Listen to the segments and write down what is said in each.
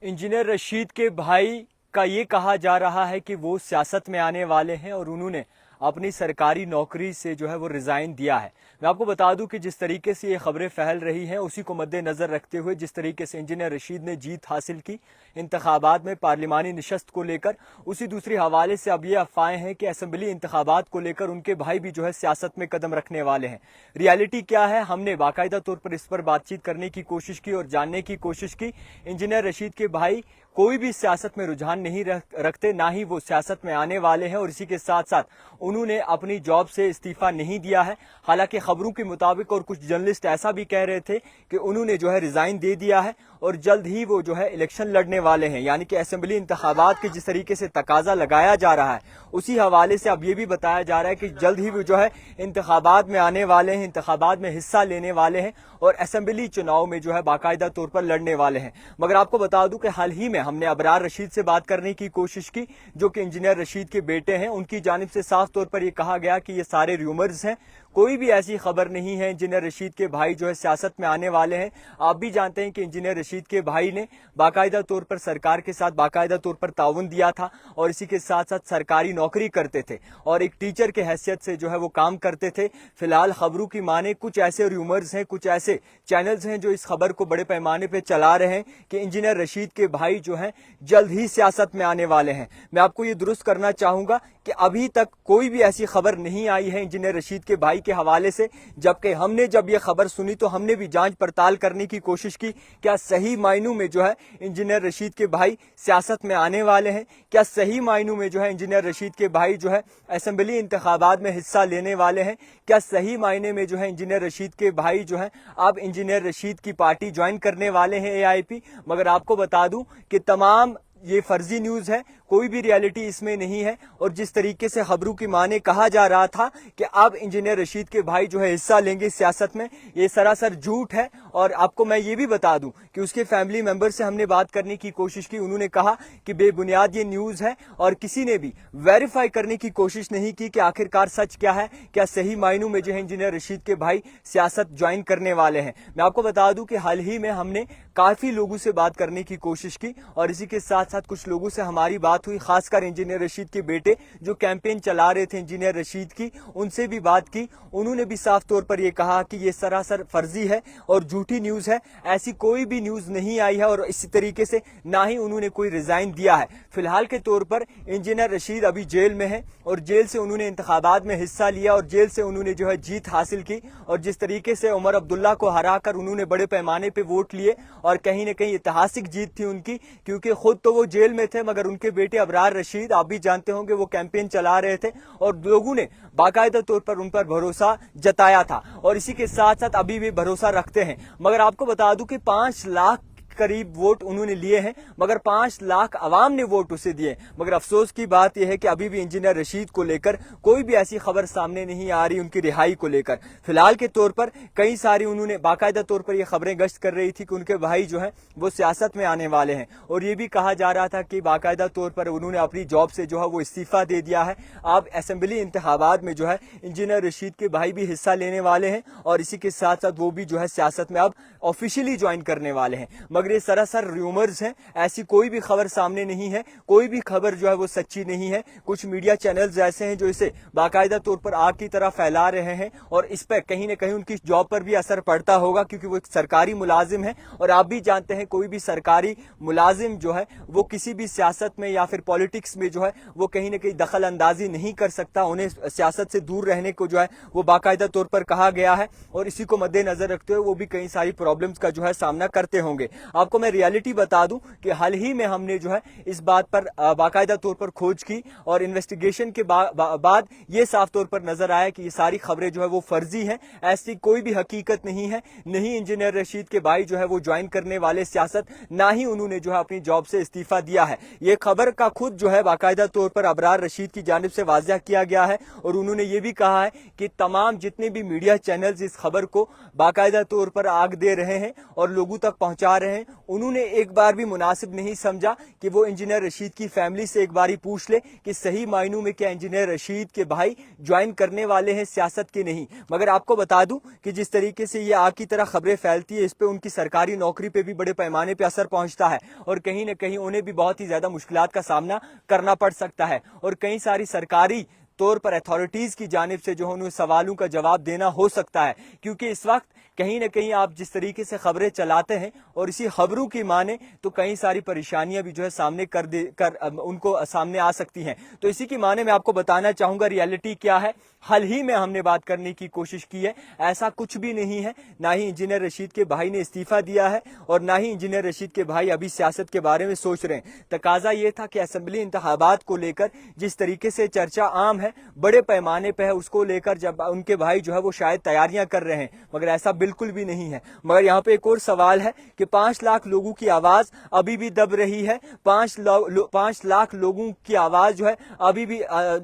Engineer Rashid के भाई का ये कहा जा रहा है कि वो सियासत में आने वाले हैं और उन्होंने अपनी सरकारी नौकरी से जो है वो रिजाइन दिया है। मैं आपको बता दूं कि जिस तरीके से ये खबरें फैल रही हैं उसी को मद्देनजर रखते हुए जिस तरीके से इंजीनियर रशीद ने जीत हासिल की इंतखाबात में पार्लिमानी निशस्त को लेकर, उसी दूसरी हवाले से अब ये अफवाहें हैं कि असेंबली इंतखाबात को लेकर उनके भाई भी जो है सियासत में कदम रखने वाले हैं। रियलिटी क्या है, हमने बाकायदा तौर पर इस पर बातचीत करने की कोशिश की और जानने की कोशिश की। इंजीनियर रशीद के भाई कोई भी सियासत में रुझान नहीं रखते, ना ही वो सियासत में आने वाले हैं और इसी के साथ साथ उन्होंने अपनी जॉब से इस्तीफा नहीं दिया है। हालांकि खबरों के मुताबिक और कुछ जर्नलिस्ट ऐसा भी कह रहे थे कि उन्होंने जो है रिजाइन दे दिया है और जल्द ही वो जो है इलेक्शन लड़ने वाले हैं, यानी कि असेंबली इंतखाबात के जिस तरीके से तकाजा लगाया जा रहा है उसी हवाले से अब ये भी बताया जा रहा है कि जल्द ही वो जो है इंतखाबात में आने वाले हैं, इंतखाबात में हिस्सा लेने वाले हैं और असेंबली चुनाव में जो है बाकायदा तौर पर लड़ने वाले हैं। मगर आपको बता दूं कि हाल ही में हमने अबरार रशीद से बात करने की कोशिश की, जो कि इंजीनियर रशीद के बेटे हैं। उनकी जानिब से साफ तौर पर यह कहा गया कि ये सारे र्यूमर्स हैं, कोई भी ऐसी खबर नहीं है इंजीनियर रशीद के भाई जो है सियासत में आने वाले हैं। आप भी जानते हैं कि इंजीनियर रशीद के भाई ने बाकायदा तौर पर सरकार के साथ बाकायदा तौर पर ताउन दिया था और इसी के साथ साथ सरकारी नौकरी करते थे और एक टीचर के हैसियत से जो है वो काम करते थे। फिलहाल खबरों की माने कुछ ऐसे र्यूमर्स हैं, कुछ ऐसे चैनल्स हैं जो इस खबर को बड़े पैमाने पर चला रहे हैं कि इंजीनियर रशीद के भाई जो है जल्द ही सियासत में आने वाले हैं। मैं आपको ये दुरुस्त करना चाहूंगा कि अभी तक कोई भी ऐसी खबर नहीं आई है इंजीनियर रशीद के भाई के हवाले से, जबकि हमने जब ये खबर सुनी तो हमने भी जांच पड़ताल करने की कोशिश की, क्या सही मायनों में जो है इंजीनियर रशीद के भाई सियासत में आने वाले हैं, क्या सही मायनों में जो है इंजीनियर रशीद के भाई जो है असेंबली इंतखाबात में हिस्सा लेने वाले हैं, क्या सही मायने में जो है इंजीनियर रशीद के भाई जो है अब इंजीनियर रशीद की पार्टी ज्वाइन करने वाले हैं AIP। मगर आपको बता दूं कि तमाम ये फर्जी न्यूज है, कोई भी रियलिटी इसमें नहीं है और जिस तरीके से खबरों की माने कहा जा रहा था कि अब इंजीनियर रशीद के भाई जो है हिस्सा लेंगे सियासत में, ये सरासर झूठ है। और आपको मैं ये भी बता दूं कि उसके फैमिली मेंबर से हमने बात करने की कोशिश की, उन्होंने कहा कि बेबुनियाद ये न्यूज है और किसी ने भी वेरीफाई करने की कोशिश नहीं की कि आखिरकार सच क्या है, क्या सही मायनों में जो है इंजीनियर रशीद के भाई सियासत ज्वाइन करने वाले हैं। मैं आपको बता दूं कि हाल ही में हमने काफी लोगों से बात करने की कोशिश की और इसी के साथ साथ कुछ लोगों से हमारी बात हुई, खासकर इंजीनियर रशीद के बेटे जो कैंपेन चला रहे थे इंजीनियर रशीद की, उनसे भी बात की। उन्होंने भी साफ तौर पर यह कहा कि यह सरासर फर्जी है और झूठी न्यूज है, ऐसी कोई भी न्यूज नहीं आई है और इसी तरीके से ना ही उन्होंने कोई रिजाइन दिया है। फिलहाल के तौर पर इंजीनियर रशीद अभी जेल में है और जेल से उन्होंने इंतखाबात में हिस्सा लिया और जेल से उन्होंने जो है जीत हासिल की और जिस तरीके से उमर अब्दुल्ला को हराकर उन्होंने बड़े पैमाने पर वोट लिए और कहीं ना कहीं ऐतिहासिक जीत थी उनकी, क्योंकि खुद तो वो जेल में थे मगर उनके बेटे अबरार रशीद, आप भी जानते होंगे, वो कैंपेन चला रहे थे और लोगों ने बाकायदा तौर पर उन पर भरोसा जताया था और इसी के साथ साथ अभी भी भरोसा रखते हैं। मगर आपको बता दूं कि 5 लाख करीब वोट उन्होंने लिए हैं मगर 5 लाख अवाम ने वोट उसे दिए। मगर अफसोस की बात यह है कि अभी भी इंजीनियर रशीद को लेकर कोई भी ऐसी खबर सामने नहीं आ रही उनकी रिहाई को लेकर। फिलहाल के तौर पर कई सारी उन्होंने बाकायदा तौर पर यह खबरें गश्त कर रही थी कि उनके भाई जो है वो सियासत में आने वाले हैं और ये भी कहा जा रहा था कि बाकायदा तौर पर उन्होंने अपनी जॉब से जो है वो इस्तीफा दे दिया है। अब असेंबली इंतखाबात में जो है इंजीनियर रशीद के भाई भी हिस्सा लेने वाले हैं और इसी के साथ साथ वो भी जो है सियासत में अब ऑफिशियली ज्वाइन करने वाले हैं। मगर ये सरासर र्यूमर्स हैं, ऐसी कोई भी खबर सामने नहीं है, कोई भी खबर जो है वो सच्ची नहीं है। कुछ मीडिया चैनल्स ऐसे हैं जो इसे बाकायदा तौर पर आग की तरह फैला रहे हैं और इस पर कहीं ना कहीं उनकी जॉब पर भी असर पड़ता होगा क्योंकि वो एक सरकारी मुलाजिम है और आप भी जानते हैं कोई भी सरकारी मुलाजिम जो है वो किसी भी सियासत में या फिर पॉलिटिक्स में जो है वो कहीं ना कहीं दखल अंदाजी नहीं कर सकता, उन्हें सियासत से दूर रहने को जो है वो बाकायदा तौर पर कहा गया है और इसी को मद्देनजर रखते हुए वो भी कई सारी प्रॉब्लम्स का जो है सामना करते होंगे। आपको मैं रियलिटी बता दूं कि हाल ही में हमने जो है इस बात पर बाकायदा तौर पर खोज की और इन्वेस्टिगेशन के बाद ये साफ तौर पर नजर आया कि ये सारी खबरें जो है वो फर्जी हैं, ऐसी कोई भी हकीकत नहीं है। नहीं इंजीनियर रशीद के भाई जो है वो ज्वाइन करने वाले सियासत, ना ही उन्होंने जो है अपनी जॉब से इस्तीफा दिया है। ये खबर का खुद जो है बाकायदा तौर पर अबरार रशीद की जानिब से वाज़िया किया गया है और उन्होंने ये भी कहा है कि तमाम जितने भी मीडिया चैनल्स इस खबर को बाकायदा तौर पर आग दे रहे हैं और लोगों तक पहुंचा रहे हैं انہوں نے ایک بار بھی مناسب نہیں سمجھا کہ وہ انجینئر رشید کی فیملی سے ایک باری پوچھ لے کہ صحیح معنوں میں کیا انجینئر رشید کے بھائی جوائن کرنے والے ہیں سیاست کے نہیں. مگر آپ کو بتا دوں کہ جس طریقے سے یہ آگ کی طرح خبریں پھیلتی ہے اس پہ ان کی سرکاری نوکری پہ بھی بڑے پیمانے پہ اثر پہنچتا ہے اور کہیں نہ کہیں انہیں بھی بہت ہی زیادہ مشکلات کا سامنا کرنا پڑ سکتا ہے اور کئی ساری سرکاری طور پر اتھارٹیز کی جانب سے جو انہیں سوالوں کا جواب دینا ہو سکتا ہے. کیونکہ اس وقت کہیں نہ کہیں آپ جس طریقے سے خبریں چلاتے ہیں اور اسی خبروں کی مانے تو کئی ساری پریشانیاں بھی جو ہے سامنے ان کو سامنے آ سکتی ہیں. تو اسی کی مانے میں آپ کو بتانا چاہوں گا ریالٹی کیا ہے. حال ہی میں ہم نے بات کرنے کی کوشش کی ہے, ایسا کچھ بھی نہیں ہے. نہ ہی انجینئر رشید کے بھائی نے استعفیٰ دیا ہے اور نہ ہی انجینئر رشید کے بھائی ابھی سیاست کے بارے میں سوچ رہے ہیں. تقاضا یہ تھا کہ اسمبلی انتخابات کو لے کر جس طریقے سے چرچا عام ہے, بڑے پیمانے پہ ہے, اس کو لے کر جب ان کے بھائی جو ہے وہ شاید تیاریاں کر رہے ہیں, مگر ایسا بالکل بھی نہیں ہے. مگر یہاں پہ ایک اور سوال ہے کہ 5 لاکھ لوگوں کی آواز ابھی بھی دب رہی ہے. 5 لاکھ لوگوں کی آواز جو ہے ابھی بھی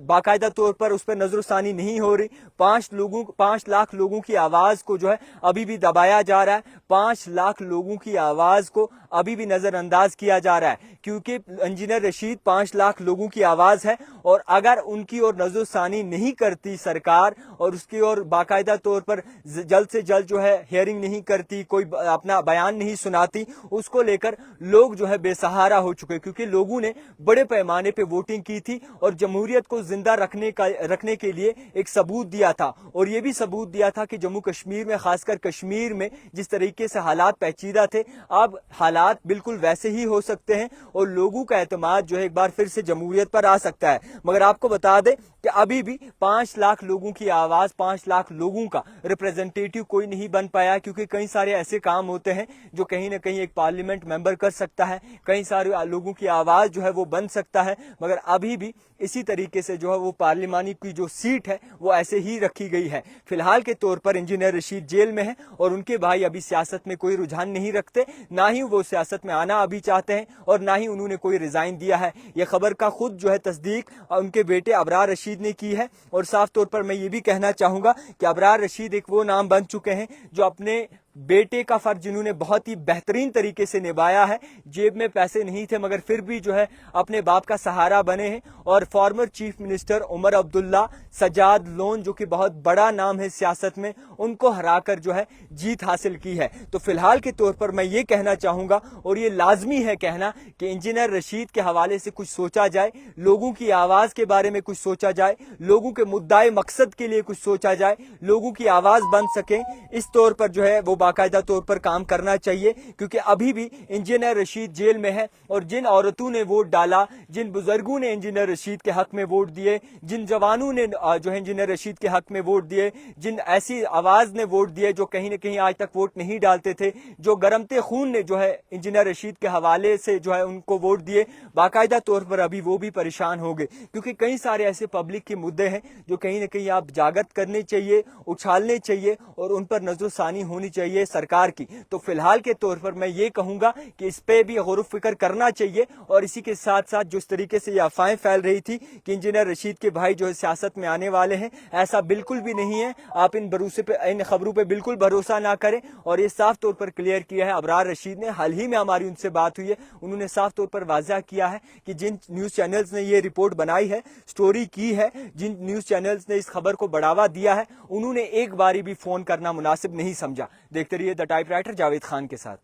باقاعدہ طور پر اس پہ نظر ثانی نہیں ہو رہی. 5 لاکھ لوگوں کی آواز کو جو ہے ابھی بھی دبایا جا رہا ہے. 5 لاکھ لوگوں کی آواز کو ابھی بھی نظر انداز کیا جا رہا ہے کیونکہ انجینئر رشید 5 لاکھ لوگوں کی آواز ہے اور اگر ان کی اور نظر ثانی نہیں کرتی سرکار اور اس کی اور باقاعدہ طور پر جلد سے جلد جو ہے ہیئرنگ نہیں کرتی, کوئی اپنا بیان نہیں سناتی, اس کو لے کر لوگ جو ہے بے سہارا ہو چکے کیونکہ لوگوں نے بڑے پیمانے پہ ووٹنگ کی تھی اور جمہوریت کو زندہ رکھنے کے لیے ایک ثبوت دیا تھا. اور یہ بھی ثبوت دیا تھا کہ جموں کشمیر میں, خاص کر کشمیر میں جس طریقے سے حالات پیچیدہ تھے, اب حالات بالکل ویسے ہی ہو سکتے ہیں اور لوگوں کا اعتماد جو ہے ایک بار پھر سے جمہوریت پر آ سکتا ہے. مگر آپ کو بتا دیں کہ ابھی بھی 5 لاکھ لوگوں کی آواز, 5 لاکھ لوگوں کا ریپریزنٹیٹیو کوئی نہیں بن پایا کیونکہ کئی سارے ایسے کام ہوتے ہیں جو کہیں نہ کہیں ایک پارلیمنٹ ممبر کر سکتا ہے, کئی سارے لوگوں کی آواز جو ہے وہ بن سکتا ہے. مگر ابھی بھی اسی طریقے سے جو ہے وہ پارلیمانی کی جو سیٹ ہے وہ ایسے ہی رکھی گئی ہے. فی الحال کے طور پر انجینئر رشید جیل میں ہے اور ان کے بھائی ابھی سیاست میں کوئی رجحان نہیں رکھتے, نہ ہی وہ سیاست میں آنا ابھی چاہتے ہیں اور نہ ہی انہوں نے کوئی ریزائن دیا ہے. یہ خبر کا خود جو ہے تصدیق ان کے بیٹے ابرار رشید نے کی ہے اور صاف طور پر میں یہ بھی کہنا چاہوں گا کہ ابرار رشید ایک وہ نام بن چکے ہیں جو اپنے بیٹے کا فرض جنہوں نے بہت ہی بہترین طریقے سے نبھایا ہے. جیب میں پیسے نہیں تھے مگر پھر بھی جو ہے اپنے باپ کا سہارا بنے ہیں اور farmer chief minister Omar Abdullah, Sajjad loan جو کہ بہت بڑا نام ہے سیاست میں, ان کو ہرا کر جو ہے جیت حاصل کی ہے. تو فی الحال کے طور پر میں یہ کہنا چاہوں گا اور یہ لازمی ہے کہنا کہ انجینئر رشید کے حوالے سے کچھ سوچا جائے, لوگوں کی آواز کے بارے میں کچھ سوچا جائے, لوگوں کے مدعے مقصد کے لیے کچھ سوچا جائے, لوگوں کی آواز بن سکے. اس طور پر جو ہے وہ باقاعدہ طور پر کام کرنا چاہیے کیونکہ ابھی بھی انجینئر رشید جیل میں ہے اور جن عورتوں نے ووٹ ڈالا, جن بزرگوں نے انجینئر رشید کے حق میں ووٹ دیے, جن جوانوں نے جو ہے انجینئر رشید کے حق میں ووٹ دیے, جن ایسی آواز نے ووٹ دیے جو کہیں نہ کہیں آج تک ووٹ نہیں ڈالتے تھے, جو گرمتے خون نے جو ہے انجینئر رشید کے حوالے سے جو ہے ان کو ووٹ دیے, باقاعدہ طور پر ابھی وہ بھی پریشان ہو گئے کیونکہ کئی سارے ایسے پبلک کے مدعے ہیں جو کہیں نہ کہیں آپ جاگرت کرنے چاہیے, اچھالنے چاہیے اور ان پر نظر ثانی ہونی چاہیے سرکار کی. تو فی الحال کے طور پر میں یہ کہوں گا کہ اس پہ بھی غور و فکر کرنا چاہیے اور اسی کے ساتھ ساتھ جس طریقے سے یہ افواہیں پھیل رہی تھی کہ انجینئر رشید کے بھائی جو ہے سیاست میں آنے والے ہیں, ایسا بالکل بھی نہیں ہے. آپ ان خبروں پہ بالکل بھروسہ نہ کریں اور یہ صاف طور پر کلیئر کیا ہے ابرار رشید نے. حال ہی میں ہماری ان سے بات ہوئی ہے, انہوں نے صاف طور پر واضح کیا ہے کہ جن نیوز چینلز نے یہ رپورٹ بنائی ہے, سٹوری کی ہے, جن نیوز چینلز نے اس خبر کو بڑھاوا دیا ہے, انہوں نے ایک باری بھی فون کرنا مناسب نہیں سمجھا. دیکھتے رہیے the type writer Javed Khan کے ساتھ.